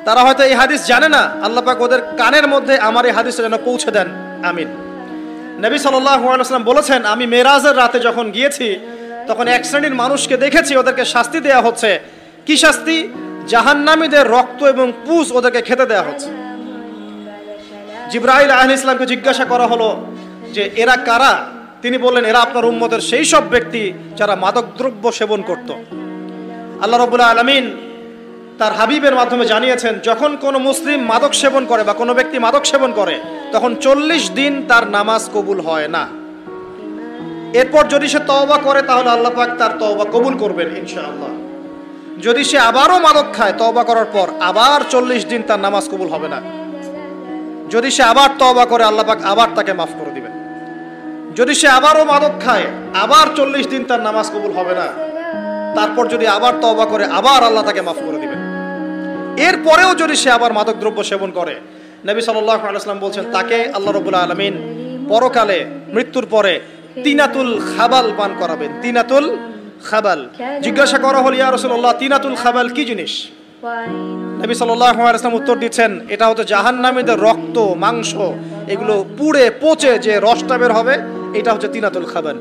তারা হয়তো এই হাদিস জানে না, আল্লাহ পাক ওদের কানের মধ্যে আমার এই হাদিসটা যেন পৌঁছে দেন, আমিন। নবী সাল্লাল্লাহু আলাইহি ওয়াসাল্লাম বলেছেন, আমি মেরাজের রাতে যখন গিয়েছি তখন এক শ্রেণীর মানুষকে দেখেছি, ওদেরকে শাস্তি দেয়া হচ্ছে। কি শাস্তি? জাহান্নামীদের রক্ত এবং পুঁজ ওদেরকে খেতে দেয়া হচ্ছে। জিবরাইল আলাইহিস সালামকে জিজ্ঞাসা করা হলো যে এরা কারা? তিনি বললেন, এরা আপনার উম্মতের সেই সব ব্যক্তি যারা মাদকদ্রব্য সেবন করত। আল্লাহ রাব্বুল আলামিন তার হাবিবের মাধ্যমে জানিয়েছেন, যখন কোনো মুসলিম মাদক সেবন করে বা কোনো ব্যক্তি মাদক সেবন করে তখন 40 দিন তার নামাজ কবুল হয় না। এরপর যদি সে তওবা করে তাহলে আল্লাহ পাক তার তওবা কবুল করবেন ইনশাআল্লাহ। যদি সে আবারও মাদক খায় তওবা করার পর, আবার 40 দিন তার নামাজ কবুল হবে না। যদি সে আবার তওবা করে আল্লাহ পাক আবার তাকে মাফ করে দিবেন। যদি সে আবারও মাদক খায় আবার 40 দিন তার নামাজ কবুল হবে না। তারপর যদি আবার তওবা করে আবার আল্লাহ তাকে মাফ করে দিবেন। এরপরেও যদি সে আবার মাদকদ্রব্য সেবন করে, নবী সাল্লাল্লাহু আলাইহি ওয়াসাল্লাম বলছেন তাকে আল্লাহ রাব্বুল আলামিন পরকালে মৃত্যুর পরে তিনাতুল খাবাল পান করাবেন। তিনাতুল খাবাল। জিজ্ঞাসা করা হল, ইয়া রাসূলুল্লাহ, তিনাতুল খাবাল কি জিনিস? নবী সাল্লাল্লাহু আলাইহি ওয়াসাল্লাম উত্তর দিচ্ছেন, এটা হচ্ছে জাহান্নামীদের রক্ত, মাংস, এগুলো পুড়ে পচে যে রসটা বের হবে, এটা হচ্ছে তিনাতুল খাবাল।